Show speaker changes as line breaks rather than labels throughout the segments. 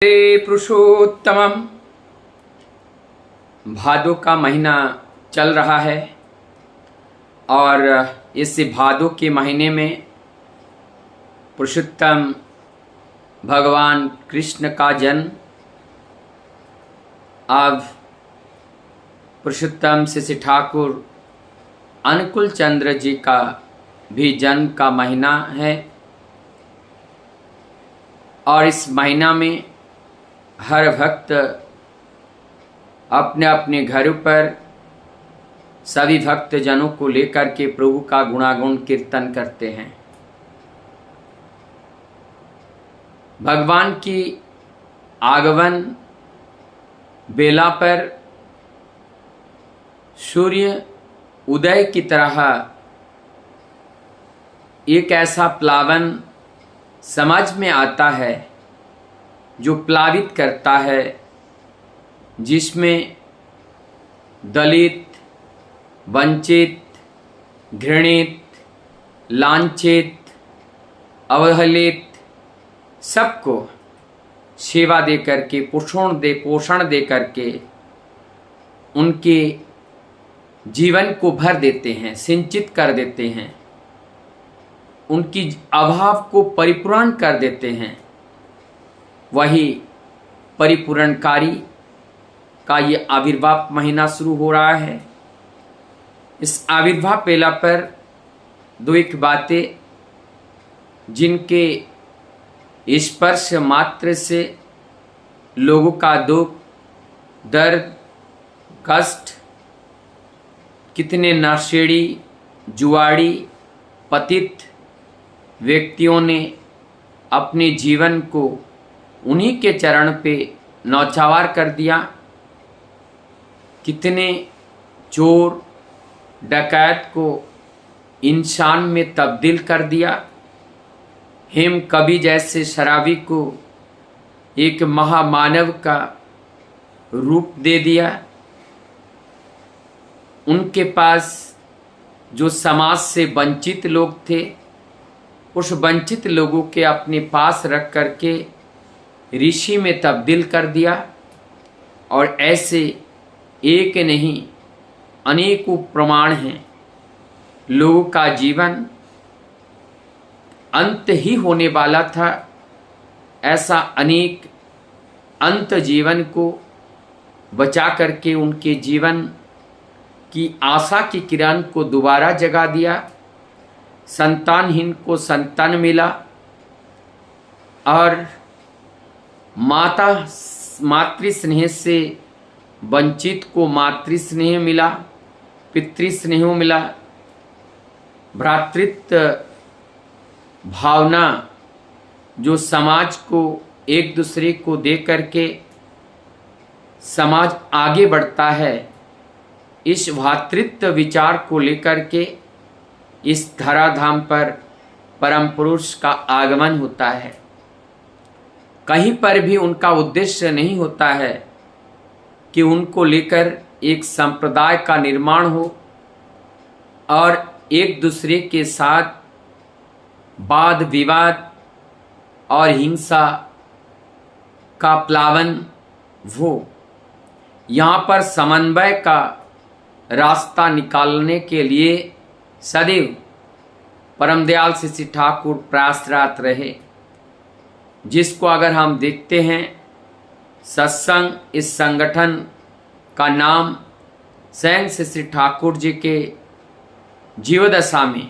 हे पुरुषोत्तमम। भादो का महीना चल रहा है और इस भादो के महीने में पुरुषोत्तम भगवान कृष्ण का जन्म, अब पुरुषोत्तम श्री ठाकुर अनुकूल चंद्र जी का भी जन्म का महीना है। और इस महीना में हर भक्त अपने अपने घरों पर सभी भक्त जनों को लेकर के प्रभु का गुणागुण कीर्तन करते हैं। भगवान की आगमन बेला पर सूर्य उदय की तरह एक ऐसा प्लावन समझ में आता है जो प्लावित करता है, जिसमें दलित, वंचित, घृणित, लांछित, अवहेलित सबको सेवा दे करके पोषण दे करके उनके जीवन को भर देते हैं, सिंचित कर देते हैं, उनकी अभाव को परिपूर्ण कर देते हैं। वही परिपूरणकारी का ये आविर्भाव महीना शुरू हो रहा है। इस आविर्भाव बेला पर दो एक बातें जिनके स्पर्श मात्र से लोगों का दुख, दर्द, कष्ट, कितने नशेड़ी, जुआड़ी, पतित व्यक्तियों ने अपने जीवन को उन्हीं के चरण पे नौछावर कर दिया। कितने चोर डकैत को इंसान में तब्दील कर दिया। हेम कवि जैसे शराबी को एक महामानव का रूप दे दिया। उनके पास जो समाज से वंचित लोग थे, उस वंचित लोगों के अपने पास रख करके ऋषि में तब्दील कर दिया। और ऐसे एक नहीं अनेकों प्रमाण हैं। लोगों का जीवन अंत ही होने वाला था, ऐसा अनेक अंत जीवन को बचा करके उनके जीवन की आशा की किरण को दोबारा जगा दिया। संतानहीन को संतान मिला और मातृ स्नेह से वंचित को मातृ स्नेह मिला, पितृ स्नेह मिला। भ्रातृत्व भावना जो समाज को एक दूसरे को दे करके समाज आगे बढ़ता है, इस भ्रातृत्व विचार को लेकर के इस धराधाम पर परम पुरुष का आगमन होता है। कहीं पर भी उनका उद्देश्य नहीं होता है कि उनको लेकर एक संप्रदाय का निर्माण हो और एक दूसरे के साथ वाद विवाद और हिंसा का प्लावन हो। यहाँ पर समन्वय का रास्ता निकालने के लिए सदैव परम दयाल श्री ठाकुर प्रयासरत रहे, जिसको अगर हम देखते हैं सत्संग, इस संगठन का नाम स्वयं श्री ठाकुर जी के जीवदशा में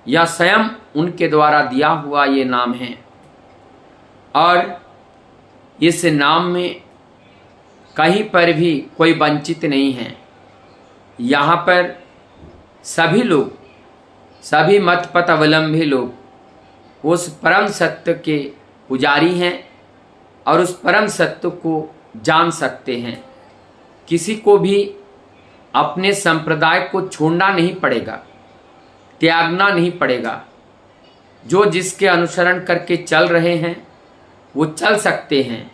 या स्वयं उनके द्वारा दिया हुआ ये नाम है। और इस नाम में कहीं पर भी कोई वंचित नहीं है। यहाँ पर सभी लोग, सभी मत पथ अवलंबी लोग उस परम सत्य के पुजारी हैं और उस परम सत्य को जान सकते हैं। किसी को भी अपने संप्रदाय को छोड़ना नहीं पड़ेगा, त्यागना नहीं पड़ेगा। जो जिसके अनुसरण करके चल रहे हैं वो चल सकते हैं,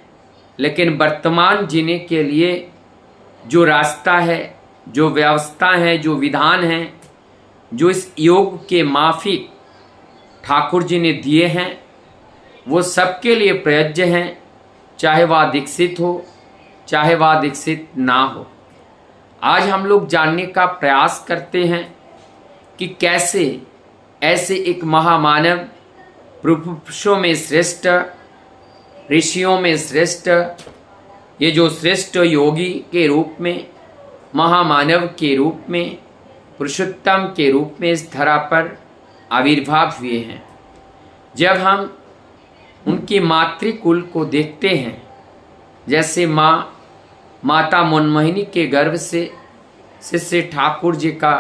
लेकिन वर्तमान जीने के लिए जो रास्ता है, जो व्यवस्था है, जो विधान है, जो इस योग के माफिक ठाकुर जी ने दिए हैं, वो सबके लिए प्रयोज्य हैं चाहे वह दीक्षित हो चाहे वह दीक्षित ना हो। आज हम लोग जानने का प्रयास करते हैं कि कैसे ऐसे एक महामानव, पुरुषों में श्रेष्ठ, ऋषियों में श्रेष्ठ, ये जो श्रेष्ठ योगी के रूप में, महामानव के रूप में, पुरुषोत्तम के रूप में इस धरा पर आविर्भाव हुए हैं। जब हम उनकी मातृकुल को देखते हैं, जैसे माता मनमोहिनी के गर्भ से शिष्य ठाकुर जी का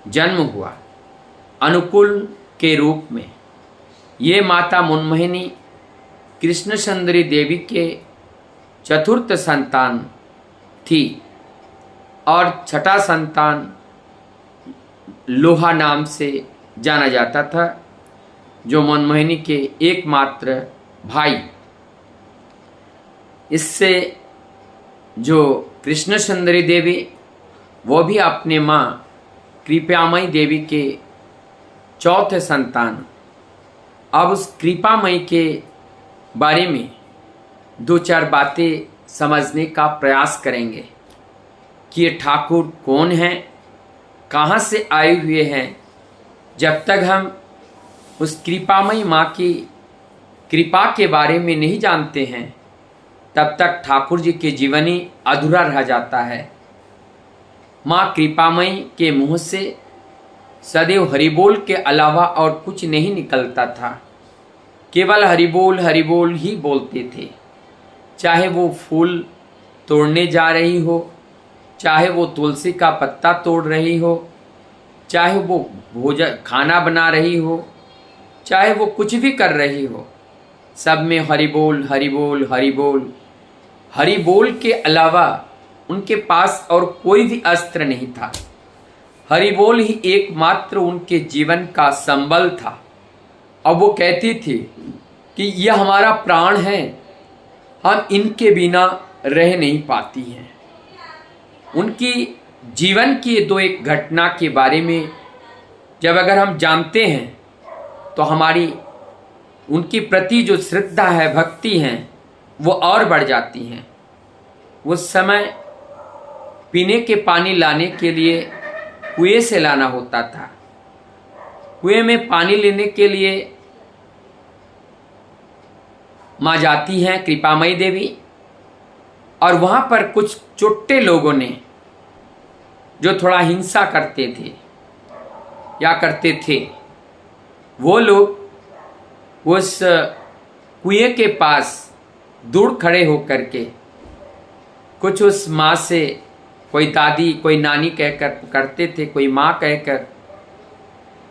जन्म हुआ अनुकूल के रूप में। ये माता मनमोहिनी कृष्ण सुंदरी देवी के चतुर्थ संतान थी और छठा संतान लोहा नाम से जाना जाता था, जो मनमोहिनी के एकमात्र भाई। इससे जो कृष्ण सुंदरी देवी, वो भी अपने माँ कृपामयी देवी के चौथे संतान। अब उस कृपामयी के बारे में दो चार बातें समझने का प्रयास करेंगे कि ये ठाकुर कौन हैं, कहाँ से आए हुए हैं। जब तक हम उस कृपामयी माँ की कृपा के बारे में नहीं जानते हैं, तब तक ठाकुर जी के जीवनी अधूरा रह जाता है। माँ कृपामयी के मुँह से सदैव हरिबोल के अलावा और कुछ नहीं निकलता था, केवल हरिबोल हरिबोल ही बोलते थे। चाहे वो फूल तोड़ने जा रही हो, चाहे वो तुलसी का पत्ता तोड़ रही हो, चाहे वो भोजन खाना बना रही हो, चाहे वो कुछ भी कर रही हो, सब में हरिबोल हरिबोल हरिबोल। हरिबोल के अलावा उनके पास और कोई भी अस्त्र नहीं था। हरिबोल ही एकमात्र उनके जीवन का संबल था। अब वो कहती थी कि यह हमारा प्राण है, हम इनके बिना रह नहीं पाती हैं। उनकी जीवन की दो एक घटना के बारे में जब अगर हम जानते हैं तो हमारी उनके प्रति जो श्रद्धा है, भक्ति है, वो और बढ़ जाती हैं। उस समय पीने के पानी लाने के लिए कुएं से लाना होता था। कुएं में पानी लेने के लिए माँ जाती हैं कृपामयी देवी, और वहाँ पर कुछ चुट्टे लोगों ने, जो थोड़ा हिंसा करते थे या करते थे, वो लोग उस कुएं के पास दूर खड़े होकर के कुछ उस माँ से, कोई दादी कोई नानी कहकर करते थे, कोई माँ कहकर,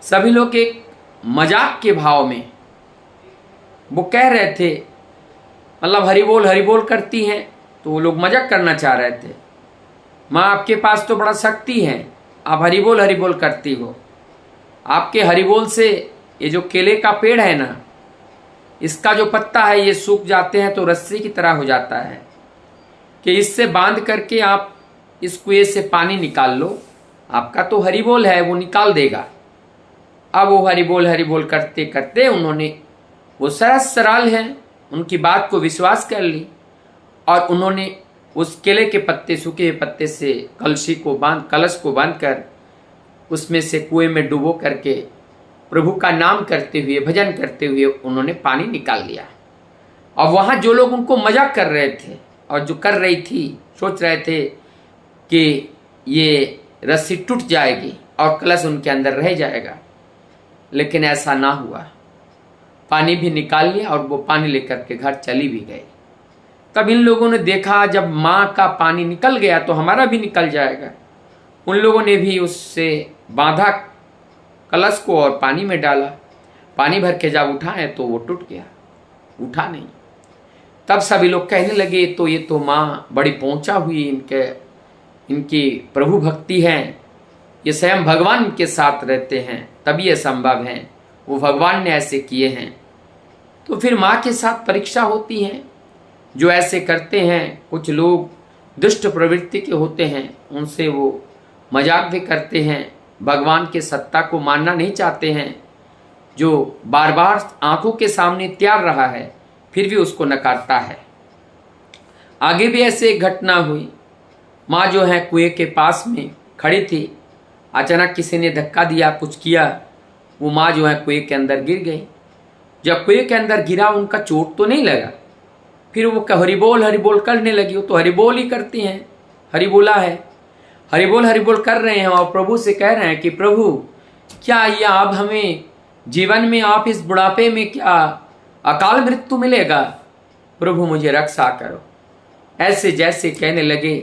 सभी लोग एक मजाक के भाव में वो कह रहे थे, मतलब हरिबोल करती हैं, तो वो लोग मजाक करना चाह रहे थे। माँ आपके पास तो बड़ा शक्ति है, आप हरिबोल करती हो। आपके हरिबोल से ये जो केले का पेड़ है ना, इसका जो पत्ता है ये सूख जाते हैं तो रस्सी की तरह हो जाता है, कि इससे बांध करके आप इस कुएं से पानी निकाल लो, आपका तो हरिबोल है, वो निकाल देगा। अब वो हरिबोल करते करते उन्होंने, वो सरल है, उनकी बात को विश्वास कर ली, और उन्होंने उस केले के पत्ते, सूखे पत्ते से कलश को बांध कर उसमें से कुएं में डुबो करके प्रभु का नाम करते हुए, भजन करते हुए उन्होंने पानी निकाल लिया। और वहाँ जो लोग उनको मजाक कर रहे थे और जो कर रही थी, सोच रहे थे कि ये रस्सी टूट जाएगी और कलश उनके अंदर रह जाएगा, लेकिन ऐसा ना हुआ। पानी भी निकाल लिया और वो पानी लेकर के घर चली भी गई। तब इन लोगों ने देखा, जब माँ का पानी निकल गया तो हमारा भी निकल जाएगा। उन लोगों ने भी उससे बांधा कलश को और पानी में डाला। पानी भर के जब उठाए तो वो टूट गया, उठा नहीं। तब सभी लोग कहने लगे, तो ये तो माँ बड़ी पहुँचा हुई, इनकी प्रभु भक्ति है, ये स्वयं भगवान के साथ रहते हैं तभी ये संभव है, वो भगवान ने ऐसे किए हैं। तो फिर माँ के साथ परीक्षा होती है। जो ऐसे करते हैं, कुछ लोग दुष्ट प्रवृत्ति के होते हैं, उनसे वो मजाक भी करते हैं, भगवान के सत्ता को मानना नहीं चाहते हैं। जो बार बार आंखों के सामने तैयार रहा है फिर भी उसको नकारता है, आगे भी ऐसे एक घटना हुई। माँ जो है कुएं के पास में खड़ी थी, अचानक किसी ने धक्का दिया, कुछ किया, वो माँ जो है कुएं के अंदर गिर गई। जब कुएं के अंदर गिरा, उनका चोट तो नहीं लगा, फिर वो हरिबोल करने लगी। वो तो हरिबोल ही करती हैं, हरिबोला है, हरिबोल कर रहे हैं और प्रभु से कह रहे हैं कि प्रभु क्या ये आप हमें जीवन में, आप इस बुढ़ापे में क्या अकाल मृत्यु मिलेगा? प्रभु मुझे रक्षा करो। ऐसे जैसे कहने लगे,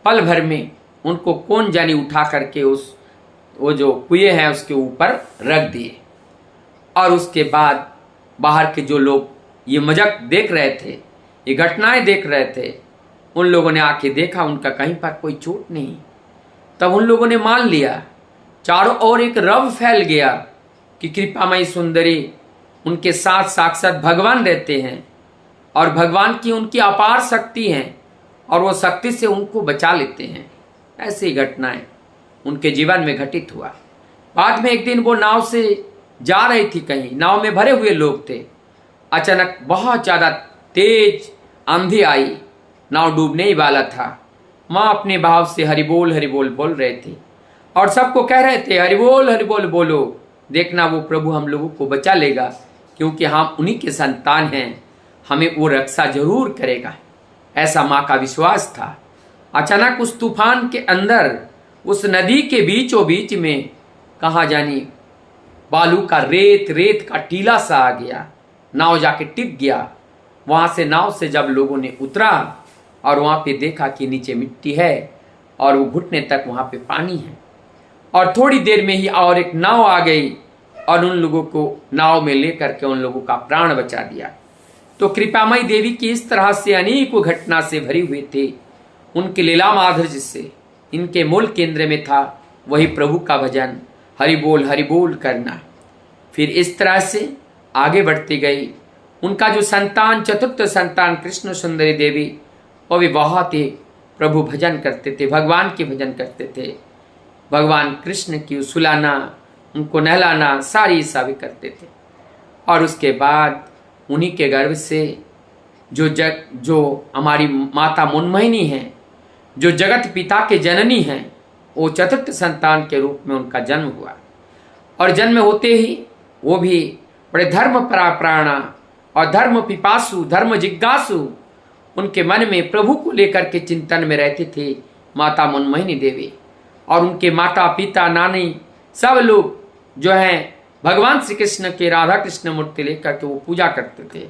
पल भर में उनको कौन जानी उठा करके वो जो कुएं है उसके ऊपर रख दिए। और उसके बाद बाहर के जो लोग ये मजाक देख रहे थे, ये घटनाएं देख रहे थे, उन लोगों ने आके देखा उनका कहीं पर कोई चोट नहीं। तब उन लोगों ने मान लिया, चारों ओर एक रव फैल गया कि कृपामयी सुंदरी उनके साथ साक्षात भगवान रहते हैं और भगवान की उनकी अपार शक्ति है और वो शक्ति से उनको बचा लेते हैं। ऐसी घटनाएं उनके जीवन में घटित हुआ। बाद में एक दिन वो नाव से जा रही थी, कहीं नाव में भरे हुए लोग थे। अचानक बहुत ज़्यादा तेज आंधी आई, नाव डूबने ही वाला था। माँ अपने भाव से हरिबोल बोल रहे थे और सबको कह रहे थे हरिबोल बोलो, देखना वो प्रभु हम लोगों को बचा लेगा, क्योंकि हम उन्हीं के संतान हैं, हमें वो रक्षा जरूर करेगा। ऐसा माँ का विश्वास था। अचानक उस तूफान के अंदर, उस नदी के बीचों बीच में कहाँ जानी बालू का रेत का टीला सा आ गया, नाव जाके टिक गया। वहाँ से नाव से जब लोगों ने उतरा और वहाँ पे देखा कि नीचे मिट्टी है और वो घुटने तक वहाँ पे पानी है, और थोड़ी देर में ही और एक नाव आ गई और उन लोगों को नाव में लेकर के उन लोगों का प्राण बचा दिया। तो कृपामयी देवी की इस तरह से अनेकों घटना से भरी हुई थी। उनके लीला माधुर्य से इनके मूल केंद्र में था वही प्रभु का भजन, हरिबोल करना। फिर इस तरह से आगे बढ़ती गई। उनका जो संतान, चतुर्थ संतान कृष्ण सुंदरी देवी, वो भी बहुत ही प्रभु भजन करते थे, भगवान के भजन करते थे। भगवान कृष्ण की सुलाना, उनको नहलाना, सारी सेवा करते थे। और उसके बाद उन्हीं के गर्भ से जो हमारी माता मनमोहिनी हैं, जो जगत पिता के जननी हैं, वो चतुर्थ संतान के रूप में उनका जन्म हुआ। और जन्म होते ही वो भी बड़े धर्म पराप्राणा और धर्म पिपासु, धर्म जिज्ञासु, उनके मन में प्रभु को लेकर के चिंतन में रहती थी माता मनमोहिनी देवी। और उनके माता पिता, नानी, सब लोग जो हैं भगवान श्री कृष्ण के राधा कृष्ण मूर्ति लेकर के वो पूजा करते थे।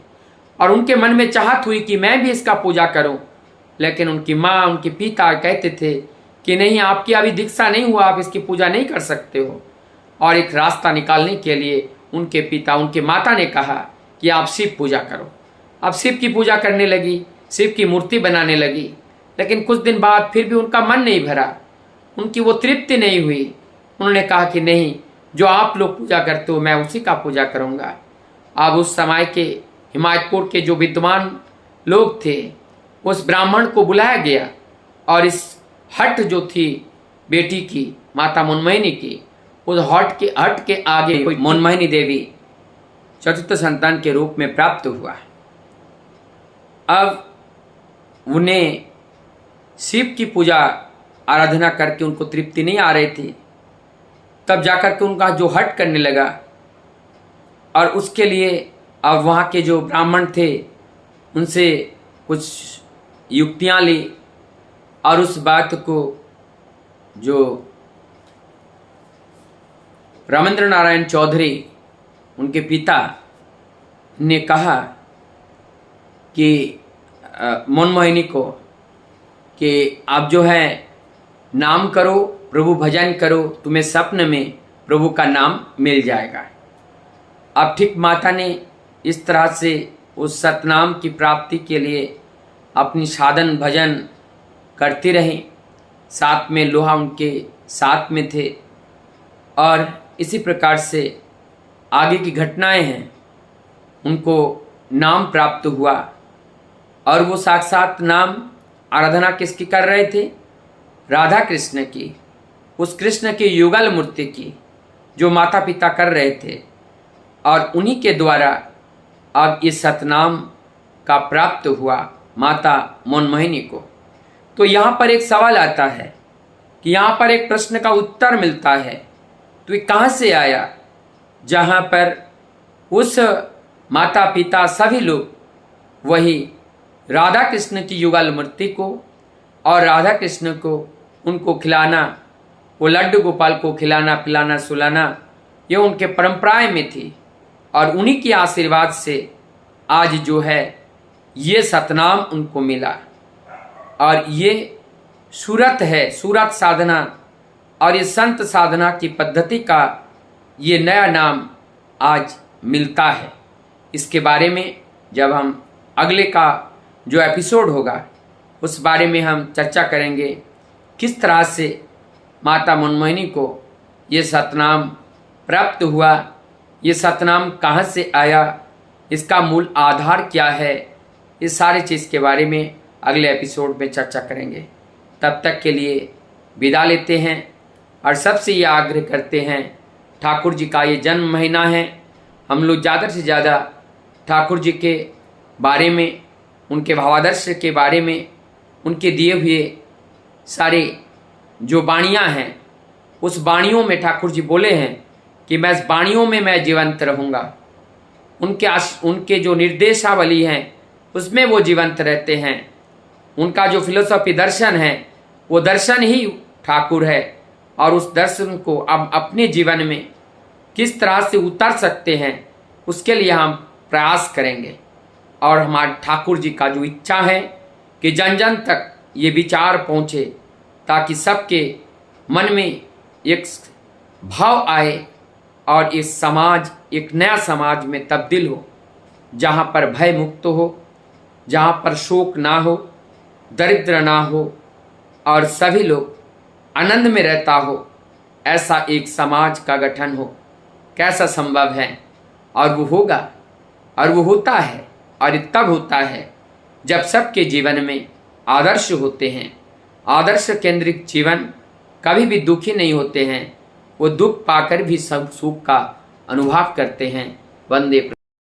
और उनके मन में चाहत हुई कि मैं भी इसका पूजा करूं, लेकिन उनकी माँ, उनके पिता कहते थे कि नहीं, आपकी अभी दीक्षा नहीं हुआ, आप इसकी पूजा नहीं कर सकते हो। और एक रास्ता निकालने के लिए उनके पिता, उनके माता ने कहा कि आप शिव पूजा करो। अब शिव की पूजा करने लगी, शिव की मूर्ति बनाने लगी। लेकिन कुछ दिन बाद फिर भी उनका मन नहीं भरा, उनकी वो तृप्ति नहीं हुई। उन्होंने कहा कि नहीं, जो आप लोग पूजा करते हो मैं उसी का पूजा करूँगा। अब उस समय के हिमायतपुर के जो विद्वान लोग थे, उस ब्राह्मण को बुलाया गया और इस हट जो थी बेटी की, माता मनमोहिनी की, उस हट के आगे कोई मनमोहिनी देवी चतुर्थ संतान के रूप में प्राप्त हुआ। अब उन्हें शिव की पूजा आराधना करके उनको तृप्ति नहीं आ रही थी। तब जाकर के उनका जो हट करने लगा और उसके लिए अब वहाँ के जो ब्राह्मण थे उनसे कुछ युक्तियाँ ली और उस बात को जो रामेंद्र नारायण चौधरी, उनके पिता, ने कहा कि मनमोहिनी को कि आप जो है नाम करो, प्रभु भजन करो, तुम्हें स्वप्न में प्रभु का नाम मिल जाएगा। अब ठीक माता ने इस तरह से उस सतनाम की प्राप्ति के लिए अपनी साधन भजन करती रही। साथ में लोहा उनके साथ में थे और इसी प्रकार से आगे की घटनाएं हैं, उनको नाम प्राप्त हुआ। और वो साक्षात नाम आराधना किसकी कर रहे थे? राधा कृष्ण की, उस कृष्ण की युगल मूर्ति की, जो माता पिता कर रहे थे। और उन्हीं के द्वारा अब इस सतनाम का प्राप्त हुआ माता मनमोहिनी को। तो यहाँ पर एक सवाल आता है कि यहाँ पर एक प्रश्न का उत्तर मिलता है, तो ये कहाँ से आया, जहाँ पर उस माता पिता सभी लोग वही राधा कृष्ण की युगल मूर्ति को और राधा कृष्ण को उनको खिलाना, वो लड्डू गोपाल को खिलाना पिलाना सुलाना, ये उनके परंपराएं में थी। और उन्हीं के आशीर्वाद से आज जो है ये सतनाम उनको मिला। और ये सूरत है, सूरत साधना और ये संत साधना की पद्धति का ये नया नाम आज मिलता है। इसके बारे में जब हम अगले का जो एपिसोड होगा उस बारे में हम चर्चा करेंगे, किस तरह से माता मनमोहिनी को ये सतनाम प्राप्त हुआ, ये सतनाम कहाँ से आया, इसका मूल आधार क्या है, इस सारी चीज़ के बारे में अगले एपिसोड में चर्चा करेंगे। तब तक के लिए विदा लेते हैं और सबसे ये आग्रह करते हैं, ठाकुर जी का ये जन्म महीना है, हम लोग ज़्यादा से ज़्यादा ठाकुर जी के बारे में, उनके भावादर्श के बारे में, उनके दिए हुए सारे जो वाणियाँ हैं उस वाणियों में ठाकुर जी बोले हैं कि मैं इस वाणियों में मैं जीवंत रहूँगा। उनके जो निर्देशावली हैं उसमें वो जीवंत रहते हैं। उनका जो फिलोसॉफी दर्शन है वो दर्शन ही ठाकुर है। और उस दर्शन को अब अपने जीवन में किस तरह से उतार सकते हैं उसके लिए हम प्रयास करेंगे। और हमारे ठाकुर जी का जो इच्छा है कि जन जन तक ये विचार पहुँचे, ताकि सबके मन में एक भाव आए और इस समाज एक नया समाज में तब्दील हो, जहाँ पर भय मुक्त हो, जहाँ पर शोक ना हो, दरिद्र ना हो और सभी लोग आनंद में रहता हो, ऐसा एक समाज का गठन हो। कैसा संभव है? और वो होगा और वो होता है। और ये तब होता है जब सबके जीवन में आदर्श होते हैं। आदर्श केंद्रित जीवन कभी भी दुखी नहीं होते हैं, वो दुख पाकर भी सब सुख का अनुभव करते हैं। वंदे।